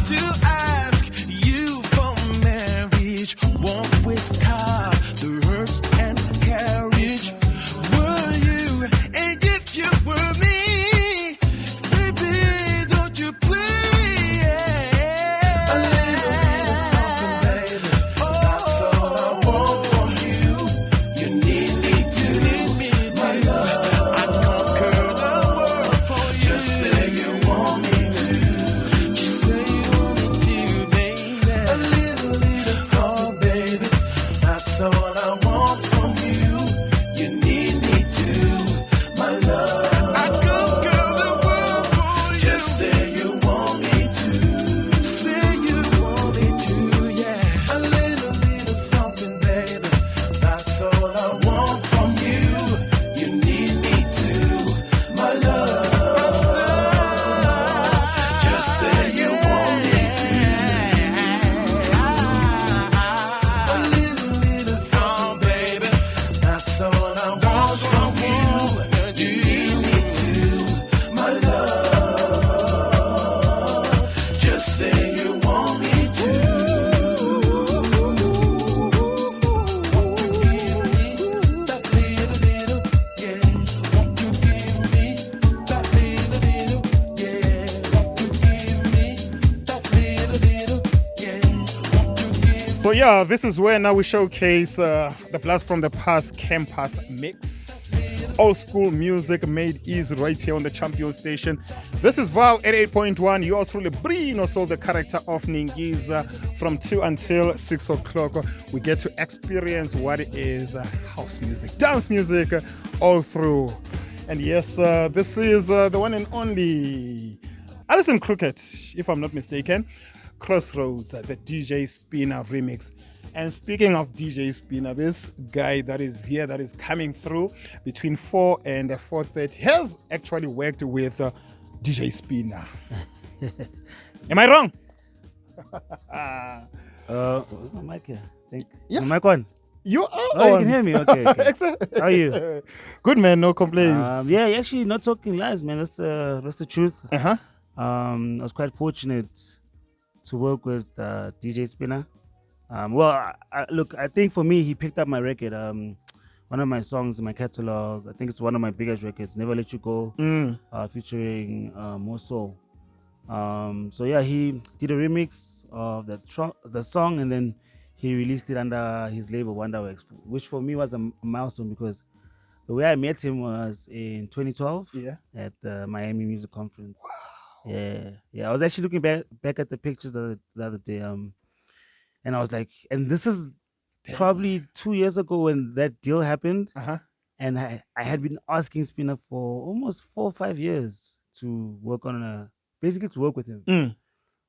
to ask you for marriage. Won't we stop the hurts and carriage? Were you, and if you were me, baby, don't you please? A little something, baby. That's all I want from you. You need me to, my love. I conquer the world for you. Just say you want me to. Just say you want me to, baby. A little song, baby. That's all I want from you. You need me to, my love. I conquer the world for you. Just say you want me to. Say you want me to, yeah. A little something, baby. That's all I want from you. You need me to, my love. Just say you want me to. A little song, baby. That's all I want from you. You need me to, my love. Just say you want me to. Won't you give me that little, yeah? Won't you give me that little, yeah? Won't you give me that little, yeah? Won't you give So yeah, this is where now we showcase the Blast from the Past campus mix. Old school music made easy right here on the Champion Station. This is Vow 88.1. You are truly Brino, so the character of Ningiza from 2 until 6 o'clock. We get to experience what is house music, dance music all through. And yes, this is the one and only Alison Crooked, if I'm not mistaken. Crossroads, the DJ Spinner remix. And speaking of DJ Spinner, this guy that is here, that is coming through between 4 and 4:30, has actually worked with DJ Spinner. Am I wrong? My mic here. Yeah. My mic on. You are Oh, on. you can hear me. Okay. Excellent. How are you? Good, man. No complaints. Yeah, actually, not talking lies, man. That's the truth. Uh-huh. I was quite fortunate to work with DJ Spinner. Well, look, I think for me, he picked up my record. One of my songs in my catalog. I think it's one of my biggest records, "Never Let You Go," featuring More Soul. So yeah, he did a remix of the song, and then he released it under his label Wonderworks, which for me was a milestone because the way I met him was in 2012 at the Miami Music Conference. Wow. Yeah. I was actually looking back at the pictures the other day, and I was like, and this is probably 2 years ago when that deal happened. And I had been asking Spinner for almost 4 or 5 years to work basically to work with him.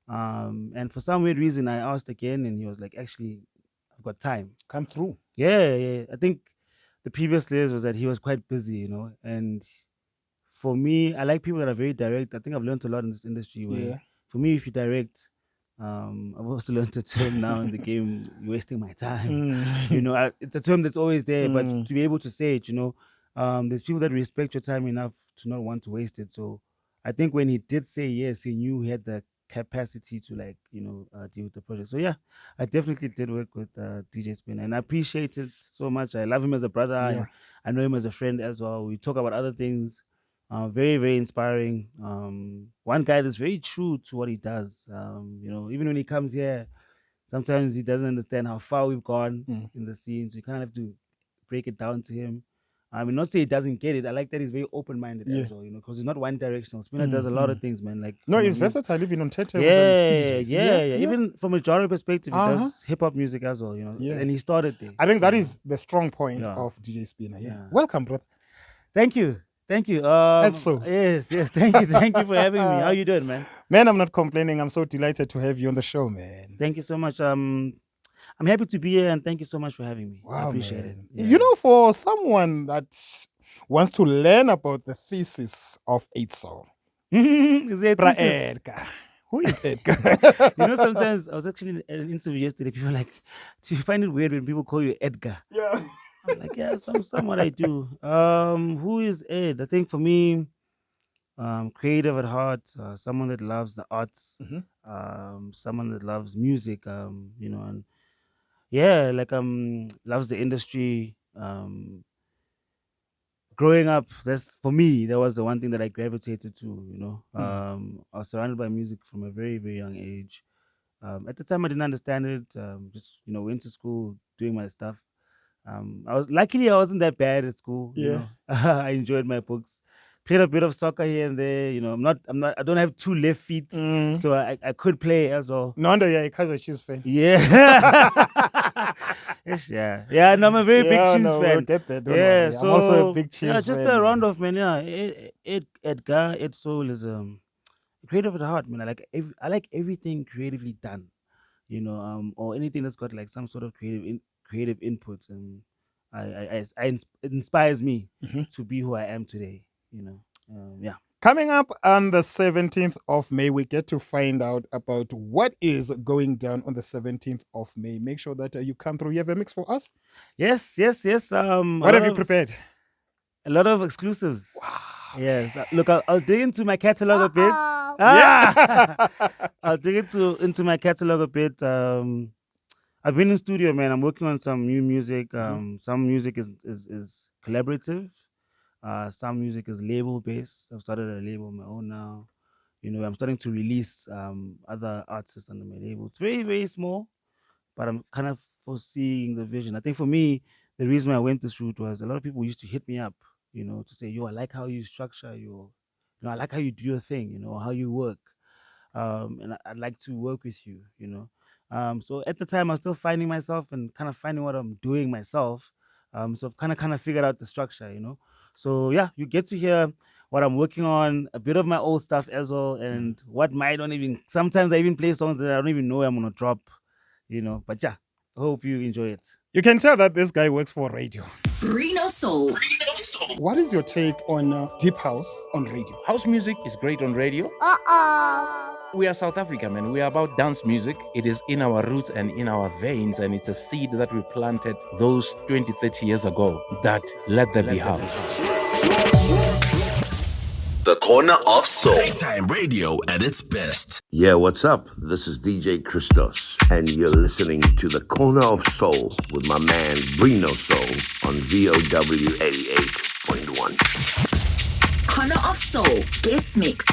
And for some weird reason, I asked again, and he was like, actually, I've got time. Come through. Yeah. I think the previous layers was that he was quite busy, and for me, I like people that are very direct. I think I've learned a lot in this industry where, for me, if you direct, I've also learned a term now in the game, you're wasting my time. It's a term that's always there, but to be able to say it, there's people that respect your time enough to not want to waste it. So I think when he did say yes, he knew he had the capacity to deal with the project. So yeah, I definitely did work with DJ Spinner, and I appreciate it so much. I love him as a brother. And I know him as a friend as well. We talk about other things. Very, very inspiring. One guy that's very true to what he does. Even when he comes here, sometimes he doesn't understand how far we've gone in the scene. So you kind of have to break it down to him. I mean, not say he doesn't get it. I like that he's very open-minded as well, because he's not one-directional. Spinner does a lot of things, man. No, he's versatile, even on turntables and CDJs. Even from a genre perspective, he does hip-hop music as well, and he started there. I think that is the strong point of DJ Spinner. Welcome, brother. Thank you. Edsoul. Yes. Thank you for having me. How you doing, man? Man, I'm not complaining. I'm so delighted to have you on the show, man. Thank you so much. I'm happy to be here, and thank you so much for having me. Wow, I appreciate it. Yeah. For someone that wants to learn about the thesis of Edsoul, is it Edgar? Who is Edgar? Sometimes I was actually in an interview yesterday. People are like, do you find it weird when people call you Edgar? Yeah. I'm like, yeah, somewhat I do. Who is Ed? I think for me, creative at heart, someone that loves the arts, Mhm. someone that loves music, and yeah, like loves the industry. Growing up, that's for me. That was the one thing that I gravitated to. I was surrounded by music from a very very young age. At the time, I didn't understand it. Just went to school doing my stuff. I wasn't that bad at school. Yeah. I enjoyed my books. Played a bit of soccer here and there. I don't have two left feet, Mm. so I could play as well. No wonder you're a Kaiser Chiefs fan. Yeah. Yes, yeah. No, I'm a very big Yeah, Chiefs no, fan. we'll get there. Don't Yeah, worry. so I'm also a big Chiefs yeah, just fan. a round off, man. Yeah, Edgar, Edsoul is creative at heart, man. I like everything creatively done, or anything that's got like some sort of creative input, and it inspires me Mhm. to be who I am today. Yeah. Coming up on the 17th of May, we get to find out about what is going down on the 17th of May. Make sure that you come through. You have a mix for us? Yes. What have you prepared? A lot of exclusives. Wow. Yes. Look, I'll dig into my catalog a bit. Yeah. I'll dig into my catalog a bit. I've been in studio, man. I'm working on some new music. Some music is collaborative. Some music is label based. I've started a label of my own now. I'm starting to release other artists under my label. It's very, very small, but I'm kind of foreseeing the vision. I think for me, the reason why I went this route was a lot of people used to hit me up, to say, yo, I like how you structure I like how you do your thing, how you work. And I'd like to work with you. So at the time, I was still finding myself and kind of finding what I'm doing myself. So I've kind of figured out the structure. So yeah, you get to hear what I'm working on, a bit of my old stuff as well, and what might not even. Sometimes I even play songs that I don't even know I'm gonna drop. But yeah, I hope you enjoy it. You can tell that this guy works for radio. Reno Soul. What is your take on deep house on radio? House music is great on radio. We are South Africa, man. We are about dance music. It is in our roots and in our veins, and it's a seed that we planted those 20, 30 years ago. That let there be house. The Corner of Soul. Daytime radio at its best. Yeah, what's up? This is DJ Christos, and you're listening to The Corner of Soul with my man Reno Soul on VOW 88.1. Corner of Soul. Guest mix.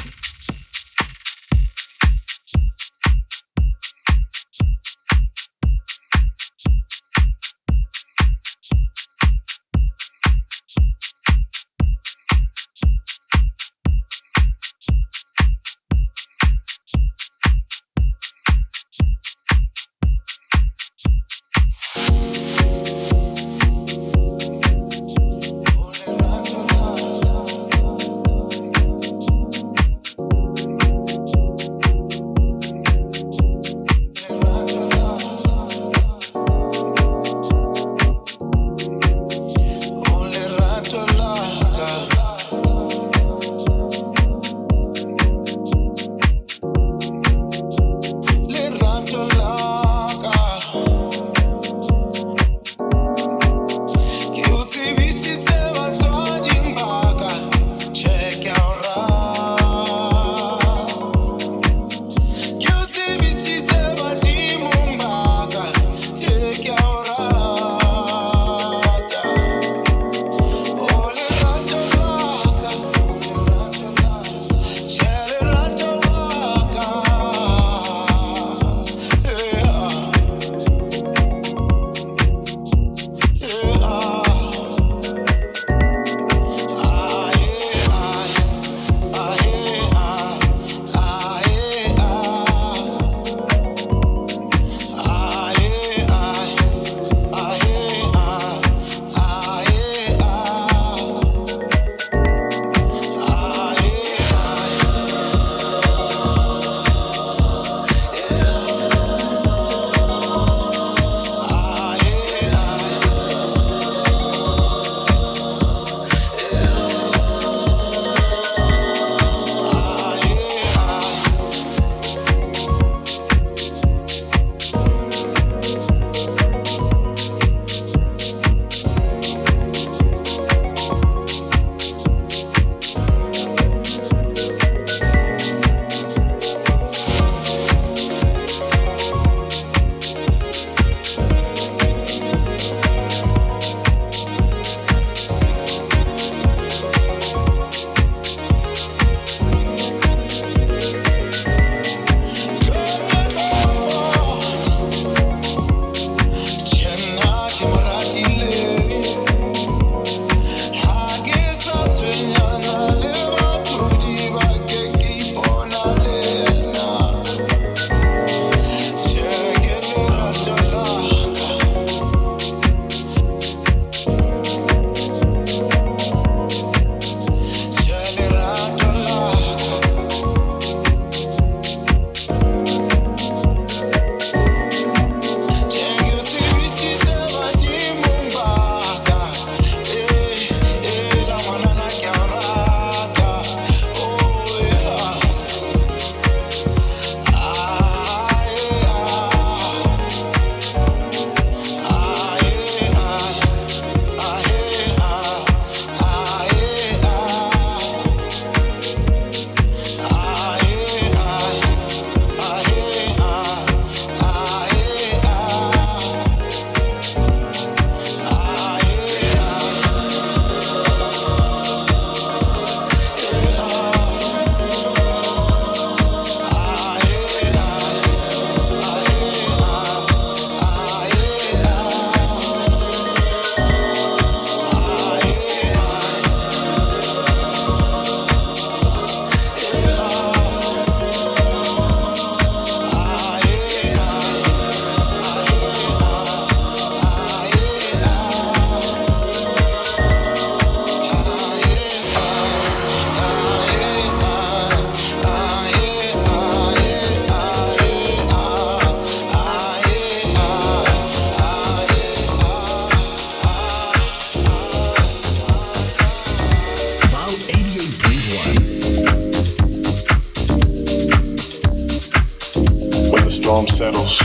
settles,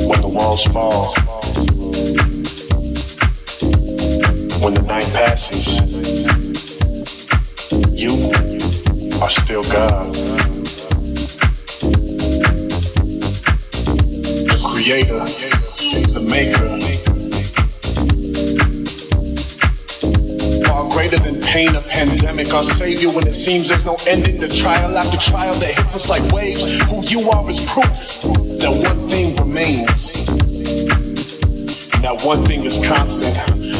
when the walls fall, when the night passes, you are still God. The creator, the maker. Far greater than pain, a pandemic, our savior when it seems there's no ending to trial after trial that hits us like waves. Who you are is proof that one thing remains. That one thing is constant.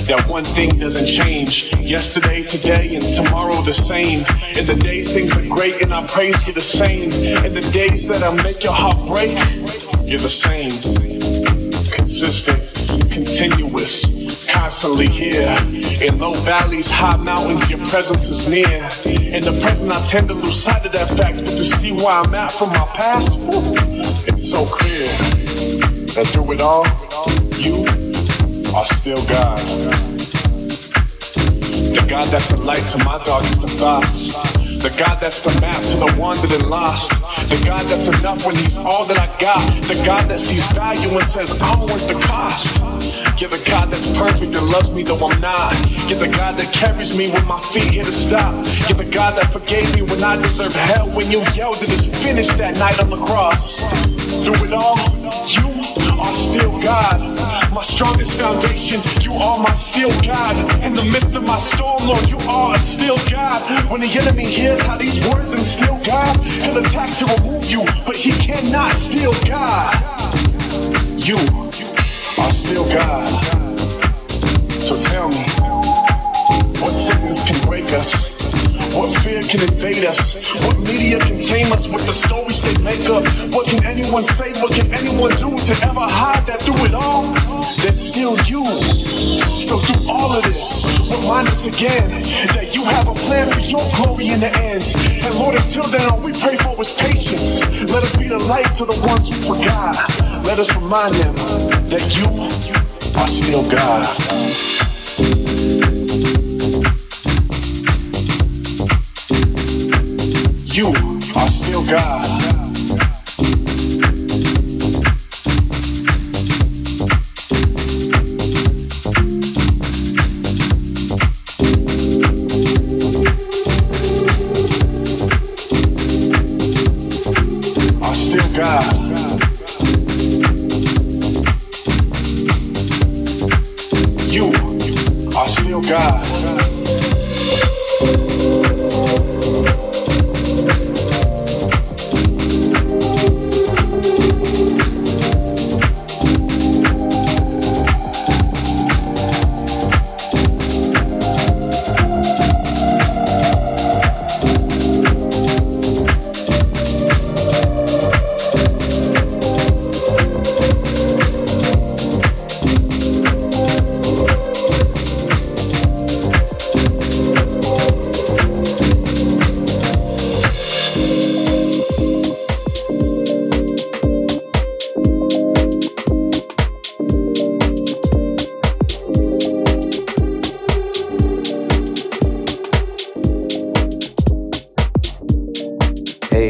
That one thing doesn't change. Yesterday, today, and tomorrow the same. In the days things are great and I praise you the same. In the days that I make your heart break, you're the same. Consistent, continuous, constantly here. In low valleys, high mountains, your presence is near. In the present, I tend to lose sight of that fact, but to see where I'm at from my past, it's so clear that through it all, you are still God. The God that's a light to my darkest of thoughts. The God that's the map to the wandered and lost. The God that's enough when he's all that I got. The God that sees value and says I'm worth the cost. You're the God that's perfect and loves me though I'm not. You're the God that carries me when my feet hit a stop. You're the God that forgave me when I deserved hell. When you yelled it is finished that night on the cross. Through it all, you are still God. My strongest foundation, you are my still God. In the midst of my storm, Lord, you are a still God. When the enemy hears how these words instill God, he'll attack to remove you, but he cannot steal God. You are still God. So tell me, what sickness can break us? What fear can invade us? What media can tame us with the stories they make up? What can anyone say? What can anyone do to ever hide that through it all, there's still you? So through all of this, remind us again that you have a plan for your glory in the end. And Lord, until then, all we pray for is patience. Let us be the light to the ones who forgot. Let us remind them that you are still God. You are still God. Are still God. You are still God.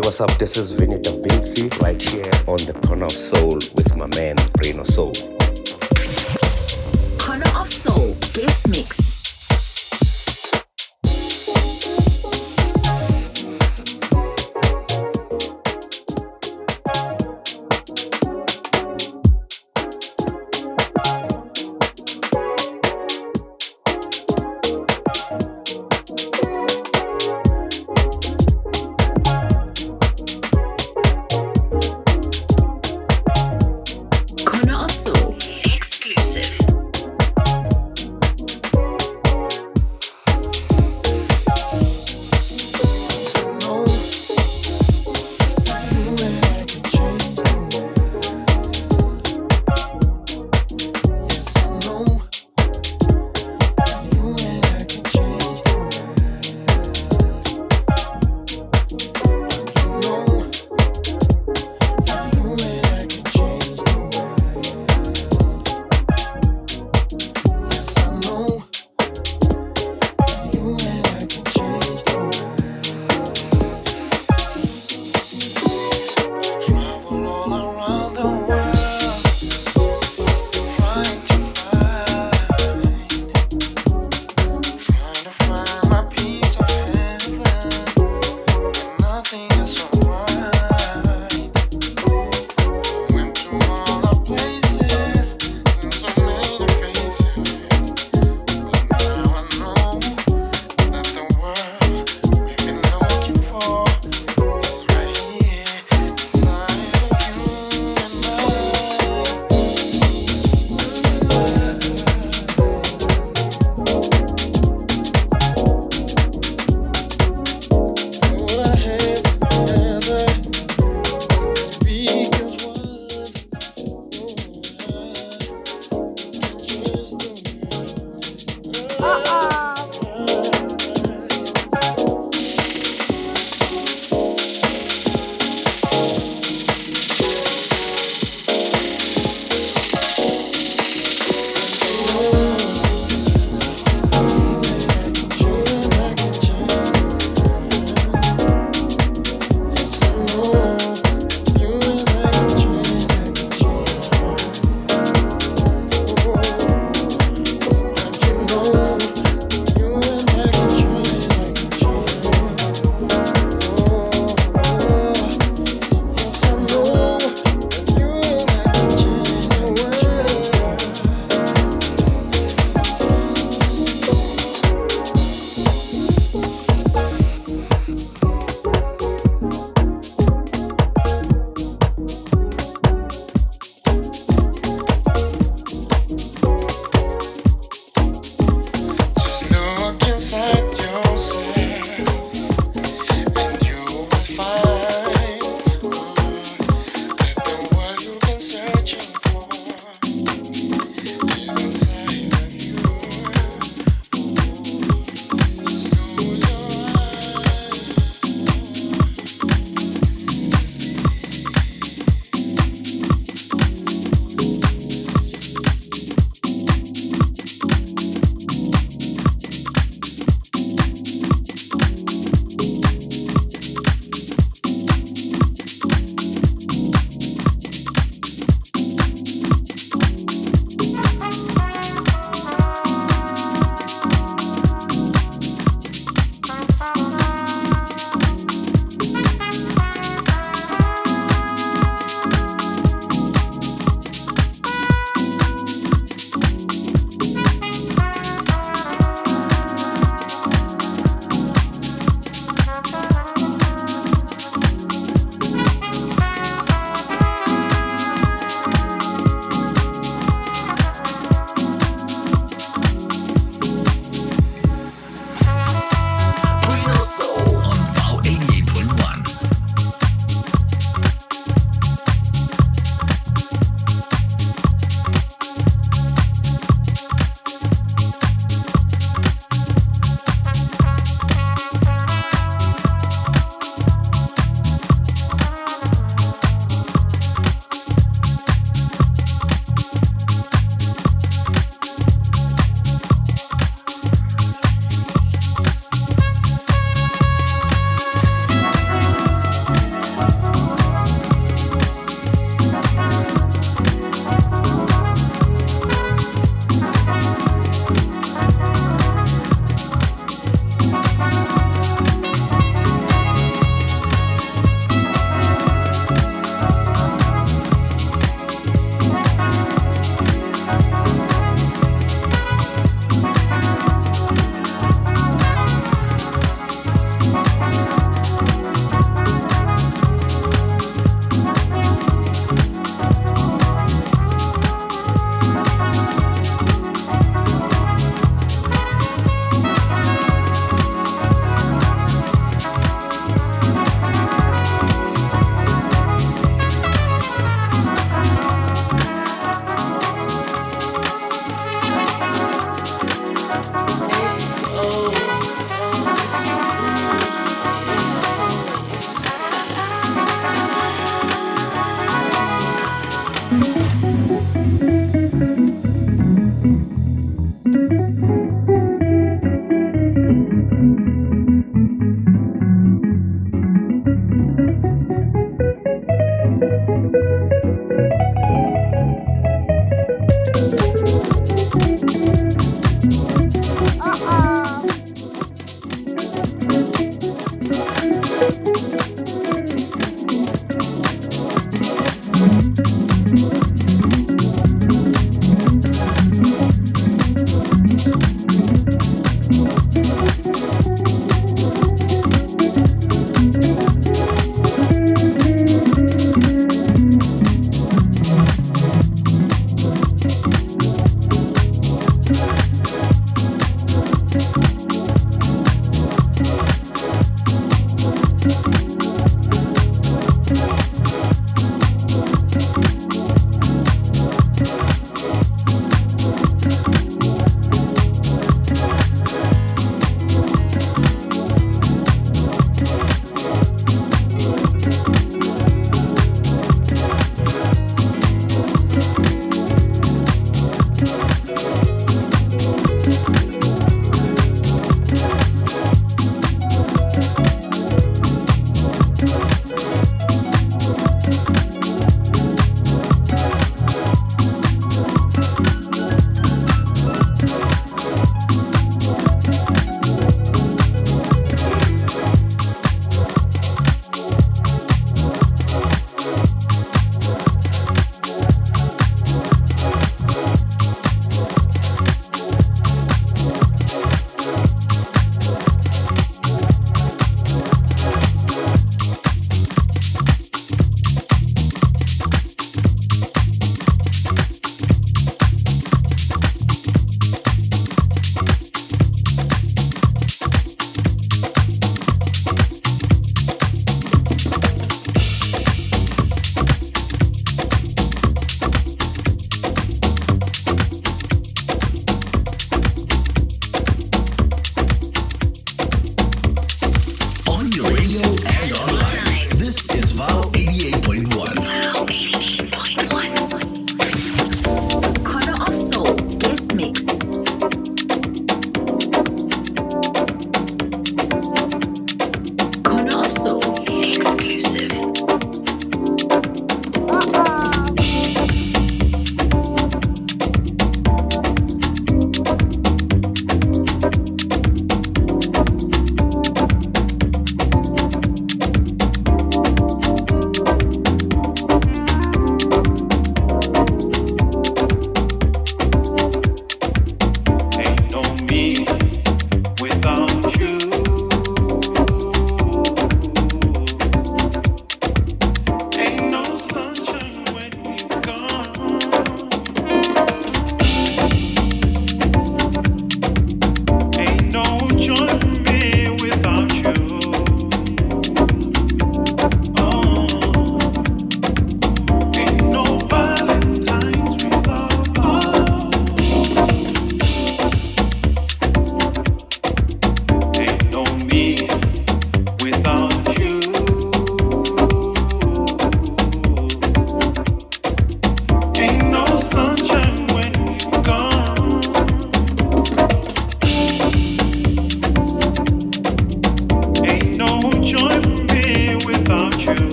What's up? This is Vinny Da Vinci right here on the Corner of Soul with my man Brino Soul. Corner of Soul guest mix. Exclusive.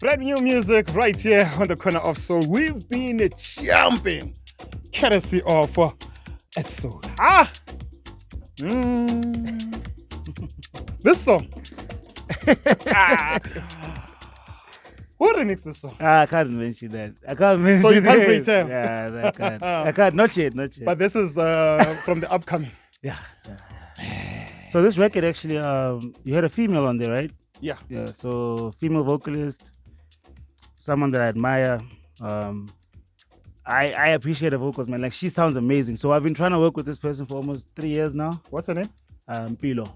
Brand new music right here on the corner of soul. We've been jumping, courtesy of Edsoul. This song. Who remixed this song? I can't mention that. I can't mention. So you can't it. pretend. Yeah, I can't. I can't. Not yet. Not yet. But this is from the upcoming. Yeah. So this record actually, you had a female on there, right? Yeah. Yeah. So female vocalist, someone that I admire. I appreciate her vocals, man. Like she sounds amazing. So I've been trying to work with this person for almost 3 years now. What's her name? Mpilo.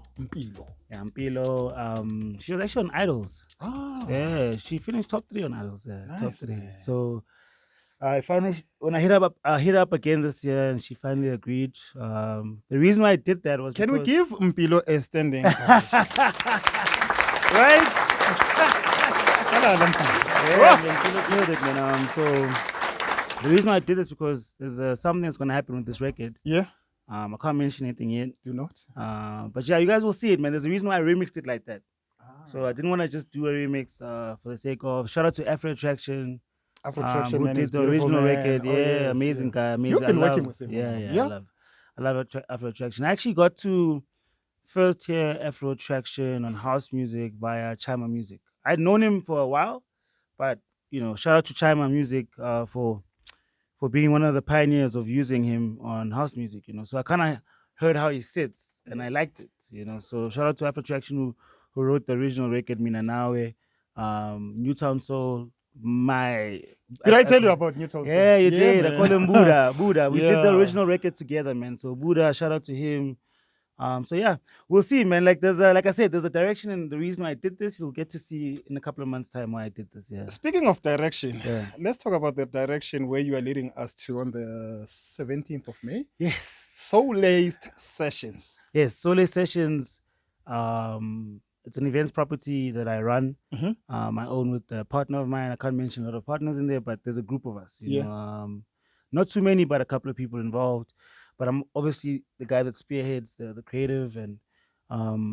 Yeah, Mpilo. She was actually on Idols. Oh. Yeah, she finished top 3 on Idols. Yeah, Nice, top 3. man. So I finally, when I hit her up again this year, and she finally agreed. The reason why I did that was Can we because- give Mpilo a standing ovation? Right? Yeah, man, Mpilo killed it, man. So the reason why I did this because there's something that's gonna happen with this record. Yeah. I can't mention anything yet. Do not. But yeah, you guys will see it, man. There's a reason why I remixed it like that. So I didn't want to just do a remix for the sake of. Shout out to Afro Attraction. Afro Attraction, who man, did is the beautiful, original man. record. Oh, Yeah, yes, amazing yeah. guy. Amazing. You've been I working love- with him. Yeah. I love Afro Attraction. I actually got to first hear Afro Attraction on house music via Chima Music. I'd known him for a while, but shout out to Chima Music for being one of the pioneers of using him on house music. So I kind of heard how he sits, and I liked it. So shout out to Afro Attraction who wrote the original record Mina Nawe, Newtown Soul. Did I tell you about Newtown Soul? Yeah, you did. I man. call him Buddha. We did the Yeah. original record together, man. So Buddha, shout out to him. So yeah, we'll see, man. Like like I said, there's a direction, and the reason why I did this, you'll get to see in a couple of months' time why I did this. Yeah. Speaking of direction, Yeah. let's talk about the direction where you are leading us to on the 17th of May. Yes. Soulaced Sessions. Yes, Soulaced Sessions. It's an events property that I run. I own with a partner of mine. I can't mention a lot of partners in there, but there's a group of us. You know, not too many, but a couple of people involved. But I'm obviously the guy that spearheads the creative, and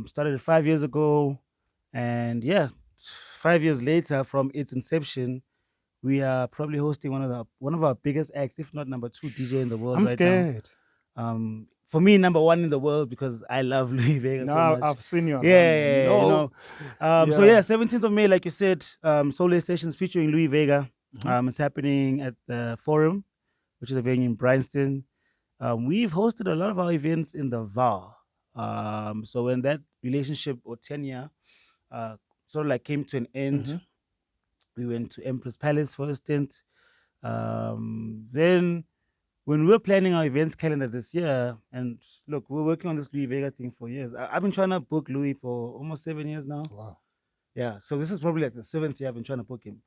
started it 5 years ago. And yeah, 5 years later from its inception, we are probably hosting one of our biggest acts, if not number 2 DJ in the world. I'm right scared. now. For me, number 1 in the world because I love Louis Vega so much. I've seen you. Yeah, No. So yeah, 17th of May, like you said, Soulaced Sessions featuring Louis Vega. It's happening at the Forum, which is a venue in Bryanston. We've hosted a lot of our events in the VAR. So when that relationship or tenure sort of like came to an end, we went to Empress Palace for a stint. Then when we were planning our events calendar this year, and look, we're working on this Louis Vega thing for years. I've been trying to book Louis for almost 7 years now. Wow. Yeah, so this is probably like the 7th year I've been trying to book him.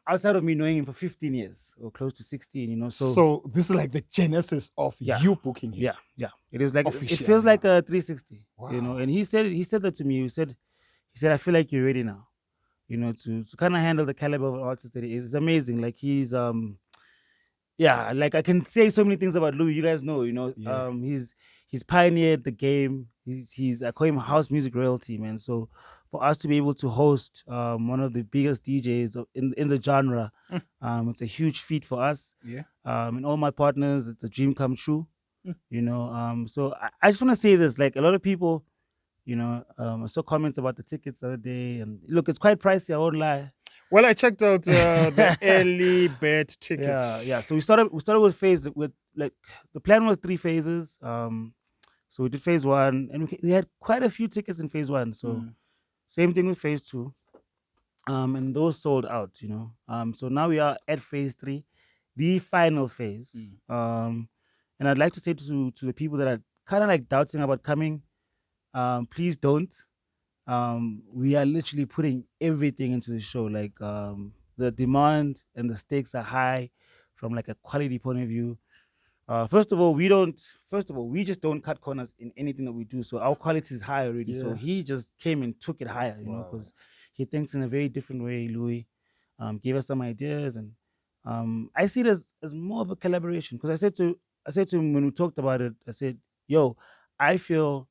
Outside of me knowing him for 15 years or close to 16, So this is like the genesis of you booking him. Yeah. It is like it Officially feels like now. a 360. Wow. And he said that to me. He said I feel like you're ready now. To kind of handle the caliber of an artist that he is. It's amazing. Like he's like I can say so many things about Louis. You guys know, Yeah. He's pioneered the game. He's I call him house music royalty, man. So for us to be able to host one of the biggest DJs in the genre, it's a huge feat for us. Yeah. And all my partners, it's a dream come true. So I just want to say this, like a lot of people, I saw comments about the tickets the other day, and look, it's quite pricey. I won't lie. Well, I checked out the early bird tickets. Yeah. So we started with like the plan was 3 phases. So we did phase 1, and we had quite a few tickets in phase 1. So same thing with phase 2. And those sold out. So now we are at phase 3, the final phase. And I'd like to say to the people that are kind of like doubting about coming, please don't. We are literally putting everything into the show. Like the demand and the stakes are high from like a quality point of view. First of all, we just don't cut corners in anything that we do. So our quality is high already. So he just came and took it higher, because he thinks in a very different way. Louis gave us some ideas, and I see it as more of a collaboration. Because I said to him when we talked about it, I said, "Yo, I feel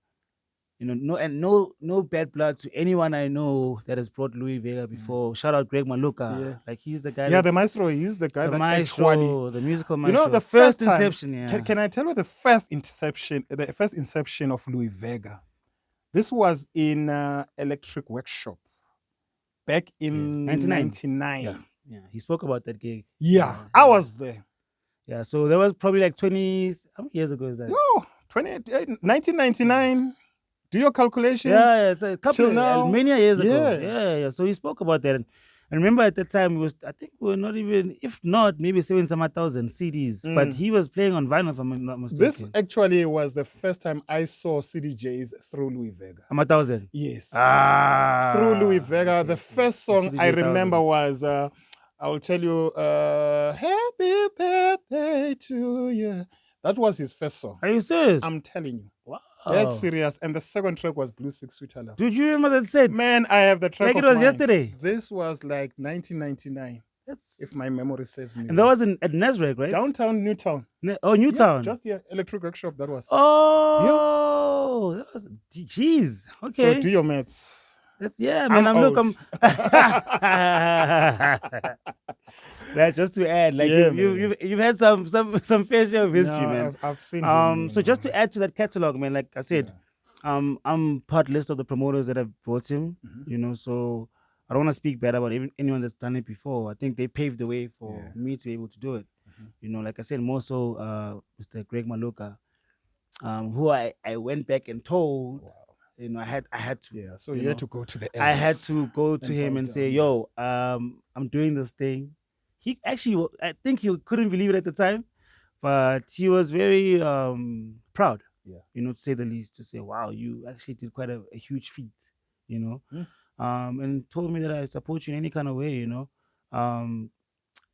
no bad blood to anyone I know that has brought Louis Vega before. Shout out Greg Maluka. Yeah. Like he's the guy. Yeah, the maestro. He's the guy the that maestro, actually. the musical You maestro. know, the first time- inception. Yeah. Can I tell you the first inception of Louis Vega? This was in Electric Workshop back in 99. Yeah, he spoke about that gig. Yeah, I was there. Yeah, so that was probably like 20. How many years ago is that? No, 1999. Do your calculations. Yeah, it's a couple Till of now. many years ago. Yeah. Yeah. So he spoke about that. And remember at that time, I think we were not even, if not, maybe 7,000 CDs. But he was playing on vinyl, if I'm not mistaken. This actually was the first time I saw CDJs through Louis Vega. 1,000? Yes. Ah. Through Louis Vega. Okay. The first song I remember was, I will tell you, Happy Birthday to You. That was his first song. Are you serious? I'm telling you. Wow. That's serious. And the second track was Blue Six Sweet Love. Did you remember that set? Man, I have the track Like it of was mind. yesterday. This was like 1999, if my memory serves me. And that was at Nazareth, right? Downtown Newtown. Newtown. Yeah, just the Electric Workshop, that was. Oh, that was, jeez. Okay. So do your maths. Man. I'm That's just to add, like you've had some fair share of history, man. I've seen. Him, so just to add to that catalog, man, like I said, I'm part list of the promoters that have brought him. So I don't want to speak bad about anyone that's done it before. I think they paved the way for me to be able to do it. Like I said, more so Mr. Greg Maluka, who I went back and told. Wow. I had to. Yeah. So you had to go to the. I had to go to him and say, "Yo, I'm doing this thing." He actually, I think he couldn't believe it at the time, but he was very proud, to say the least, to say, wow, you actually did quite a huge feat, and told me that I support you in any kind of way, and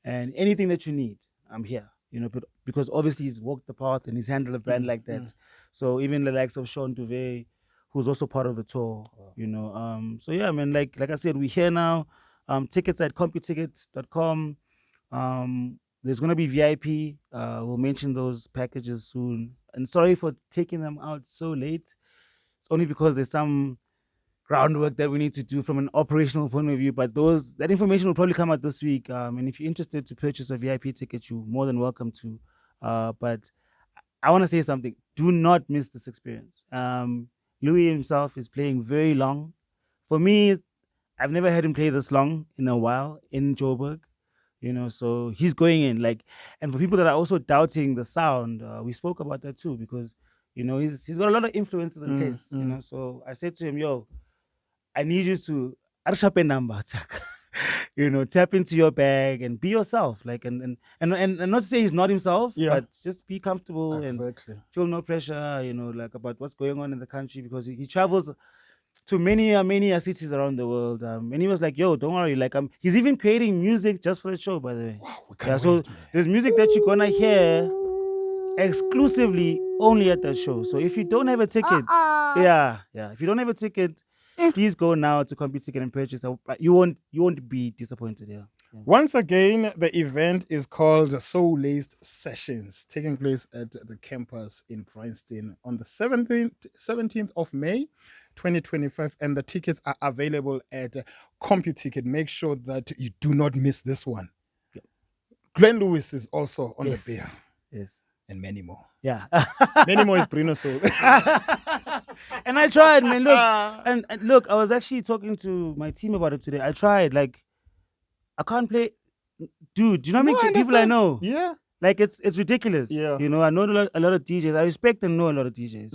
anything that you need, I'm here, but because obviously he's walked the path and he's handled a brand like that. So even the likes of Sean Duvet, who's also part of the tour, so yeah, man, like I said, we're here now. Tickets at computickets.com. There's gonna be VIP. We'll mention those packages soon. And sorry for taking them out so late. It's only because there's some groundwork that we need to do from an operational point of view. But that information will probably come out this week. And if you're interested to purchase a VIP ticket, you're more than welcome to. But I want to say something. Do not miss this experience. Louis himself is playing very long. For me, I've never heard him play this long in a while in Joburg. So he's going in and for people that are also doubting the sound, we spoke about that too, because, he's got a lot of influences and tastes, so I said to him, yo, I need you to, tap into your bag and be yourself, and not to say he's not himself, but just be comfortable and feel no pressure, about what's going on in the country, because he travels to many cities around the world, and he was like, "Yo, don't worry." He's even creating music just for the show, by the way. Wow, so there's music that you're gonna hear exclusively only at that show. So if you don't have a ticket, if you don't have a ticket, please go now to CompuTicket and purchase. You won't be disappointed. Yeah. Once again, the event is called Soulaced Sessions, taking place at the campus in Princeton on the 17th of May, 2025, and the tickets are available at CompuTicket. Make sure that you do not miss this one. Glenn Lewis is also on the bill. Yes. And many more. Yeah. Many more is Bruno Soul. And I tried, man. Look, and look, I was actually talking to my team about it today. I tried, I can't play. Dude, do you know how many people I know? Yeah. It's ridiculous. Yeah. I know a lot of DJs. I respect and know a lot of DJs,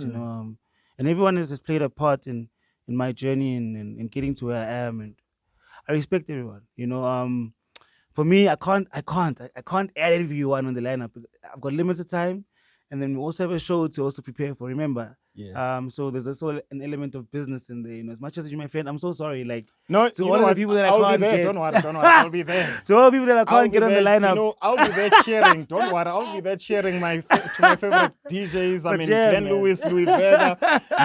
and everyone has played a part in my journey and getting to where I am. And I respect everyone. For me, I can't add everyone on the lineup. I've got limited time. And then we also have a show to also prepare for, remember? Yeah. So there's also an element of business in there. As much as you're my friend, I'm so sorry. No, to all of the people that I can't be there. get. Don't worry. I'll be there. To all the people that I can't get on the lineup. I'll be there cheering. Don't worry. I'll be there cheering to my favorite DJs. Glenn Lewis, Louis Vega.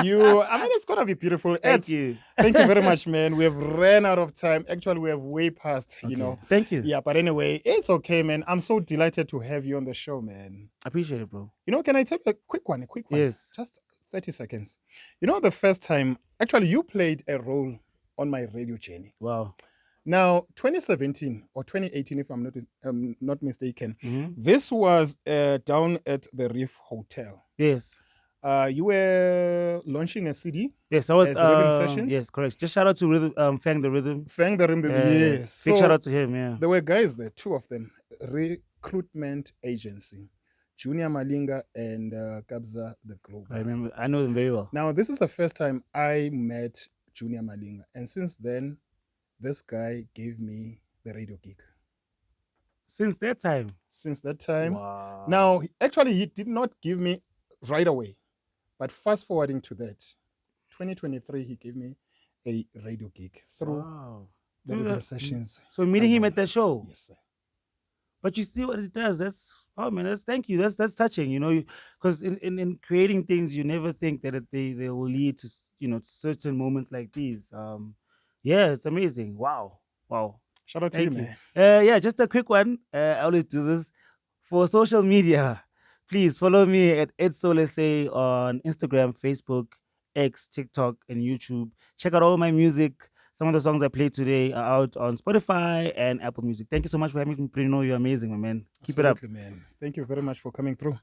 It's going to be beautiful. Thank you. Thank you very much, man. We have ran out of time. Actually, we have way past, Thank you. Yeah, but anyway, it's okay, man. I'm so delighted to have you on the show, man. I appreciate it, bro. Can I tell you a quick one? Yes. Just 30 seconds. You know, the first time, actually, you played a role on my radio journey. Wow. Now, 2017 or 2018, if I'm not mistaken, Mm-hmm. this was down at the Reef Hotel. Yes. You were launching a CD. Yes, I was. As Rhythm Sessions. Yes, correct. Just shout out to Rhythm, Fang the Rhythm. Fang the Rhythm, yes. Big So, shout out to him. Yeah. there were guys there, two of them, recruitment agency, Junior Malinga and Kabza the Global. I remember. I know them very well. Now, this is the first time I met Junior Malinga, and since then, this guy gave me the radio gig. Since that time. Since that time. Wow. Now, actually, he did not give me right away, but fast forwarding to that, 2023, he gave me a radio gig through the Rhythm Sessions. So meeting him at that show. Yes, sir. But you see what it does. Thank you. That's touching. You know, because in creating things, you never think that they will lead to certain moments like these. Yeah, it's amazing. Wow. Shout out to you, man. Yeah, just a quick one. I always do this for social media. Please follow me at Edsoul SA on Instagram, Facebook, X, TikTok, and YouTube. Check out all my music. Some of the songs I played today are out on Spotify and Apple Music. Thank you so much for having me, Bruno. You're amazing, my man. Keep it up. Man. Thank you very much for coming through.